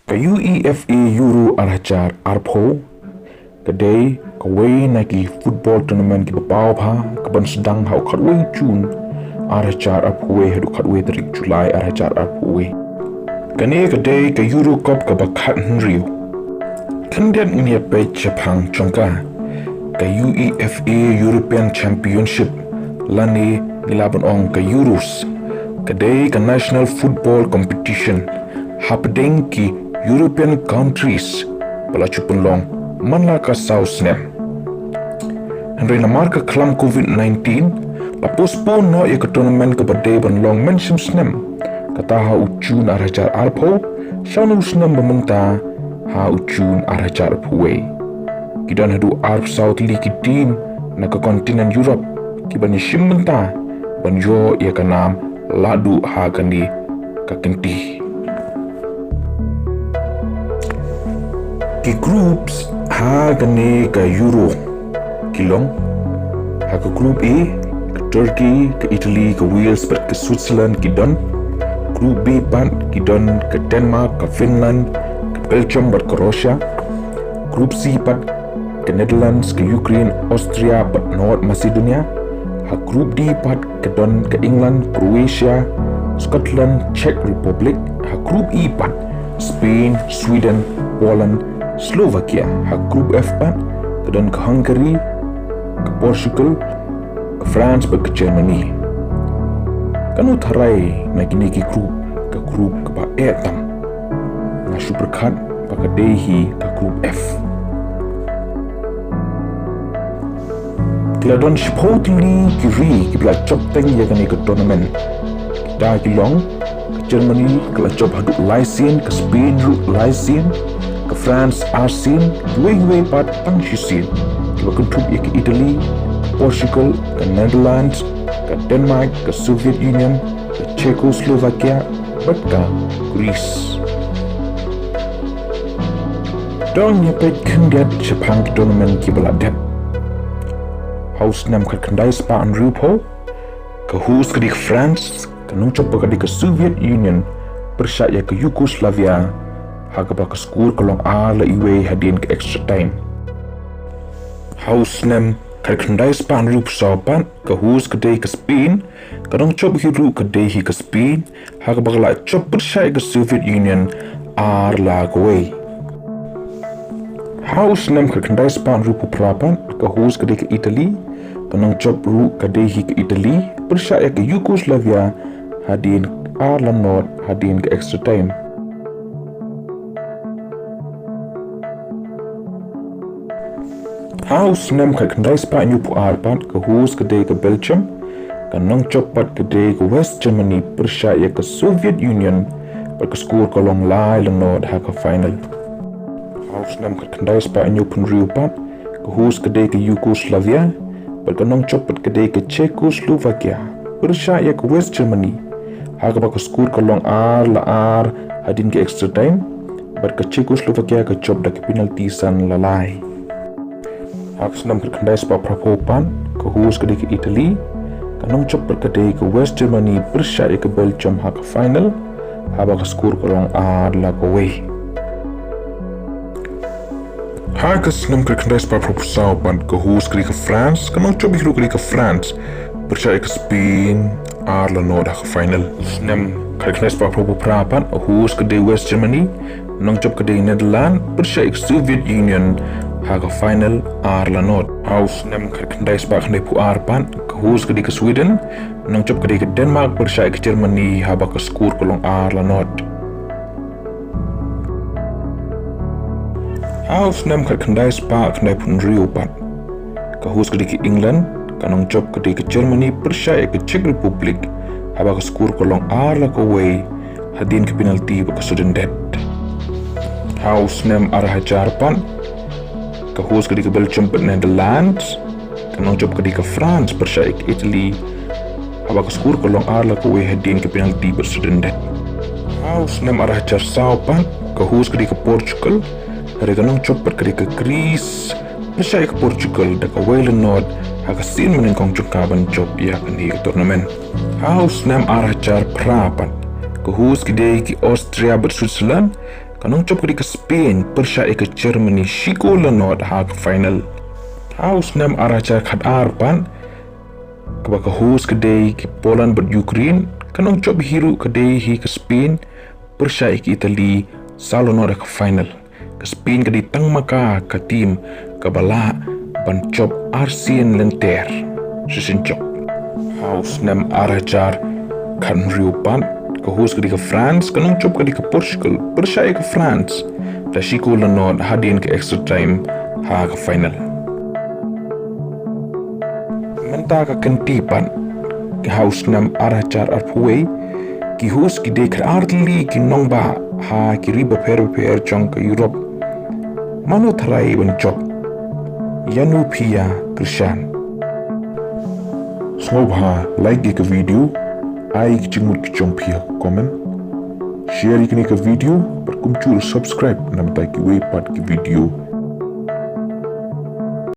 Ka UEFA Euro arachar arpo kadai ka wei na ki football tournament ki bapau pha ka ban sedang hau khatwei chun arachar arpo hadu khatwei tarik Julai arachar arpo kane kadai ka Euro Cup ka bakhat nriu kandian ni pe chapang chongka ka UEFA European Championship lani nilaban ong ka Euros kadai ka National Football Competition hapdeng ki European countries palachupun long manla ka South Snem Henry na marka klam COVID-19 la postpone no ek tournament ka bade ban long mention snem kata ha uchun arajar arpo shanu snem bamenta ha uchun arajar puwe kidan hadu arp South League team na ka kontinent Europe ki ban shimmenta ban yo ya kanam ladu ha kani ka kenti ki groups ha gane ka Euro kilong ha ka group A ka Turkey ka Italy ka Wales pat ka Switzerland ki don group B pat ki don ka Denmark ka Finland ka Belgium pat ka Russia group C pat ka Netherlands ka Ukraine Austria pat North Macedonia ha group D pat ka don ka England Croatia Scotland Czech Republic ha group E pat Spain Sweden Poland Slovakia ha group F pat dan ke Hungary ke Portugal ke France ke Germany kanu tharai na kini ki group ke ba etam na super cup pa ka dehi ke group F kladon shpotli ki ri ki bla chop teng ya kani ke tournament da ki long ke Germany ke la chop hadu Lycien ke Spain ru Lycien ke France Arsin dua part Pangshisin ke kontrib ke Italy ke Portugal ke Netherlands ke Denmark ke Soviet Union ke Czechoslovakia ke Greece dong nyepet kendiat Jepang ke tournament ki beladet haus nam ke kendai spa an rupo ke hus ke di France ke nungcop ke di Soviet Union persat ya ke Yugoslavia hagaba ka skur kalong ala iwe hadin ke extra time house nem kalkandai span rup sopan ka hus ke day ke Spain kadang chop hiru ke day ke Spain hagaba la chop bersai ke Soviet Union ar la goe house nem kalkandai span rup prapan ka hus ke day ke Italy kadang chop ru ke day ke Italy bersai ke Yugoslavia hadin ar la not hadin ke extra time house nem ka kendai spa nyu pu arpan ke hus ke day ke Belgium ka nang chopat ke day ke West Germany persya ya ke Soviet Union per ke skor kolong lai lenod ha ke final house nem ka kendai spa nyu pun riupat ke hus ke day ke Yugoslavia per ke nang chopat ke day ke Czechoslovakia persya ya ke West Germany ha ke skor kolong ar hadin ke extra time per ke Czechoslovakia ke chop da ke penalty san lalai Haks nam kendai spa prapopan ke hus ke Italy kanong chop kedai ke West Germany persya ke Belgium ha ke final haba ke skor kolong ar la kowe Haks nam kendai spa prapopan ke hus ke France kanong chop hiru ke France persya ke Spain ar la no da ke final nam kendai spa prapopan hus ke West Germany nong chop ke Netherlands persya ke Soviet Union haga final ar la not house nem kendai spa kendai pu arpan ke hus ke Sweden nang chop ke Denmark persya ke Germany haba ke skor kolong ar la not house nem kendai spa kendai pun rio pat ke hus ke England kanang chop ke Germany persya ke Czech Republic haba ke skor kolong ar la kowe hadin ke penalty ke sudden death house nem arhajar pan ke hus ke Belgium per Netherlands kanong job ke France persya ke Italy haba ke skor kolong ar la kowe hadin ke penalty per sudden death house nem arah jar saupan ke hus ke Portugal hari kanong job per ke Greece persya ke Portugal da ke Wales North ha ke sin menen kong kaban job ya ke tournament house nem arah jar prapan ke hus ke Austria ber Switzerland kanong chop kadi ke Spain Persia ke Germany shiko lenot ha ke final haus nam aracha khat arpan ke host kedai ke Poland ber Ukraine kanong chop hiru kedai hi ke Spain Persia ke Italy salonot ke final ke Spain kadi tang maka ke tim ke bala ban chop Arsene Lenter sesin chop haus nam aracha kan riupan ke host ke France kanong chop ke Portugal Persia ke France da shiko lenot hadin ke extra time ha ke final menta ka kentipan ke haus nam aracha arpuwe ki host ki de artli ki nongba ha ki riba per chong ke Europe manu tharai ban chop Yanu Pia Krishan Snobha like ke video ai chimut ki chompia comment share ikni ke video par kumchur subscribe nam ta ki we part ki video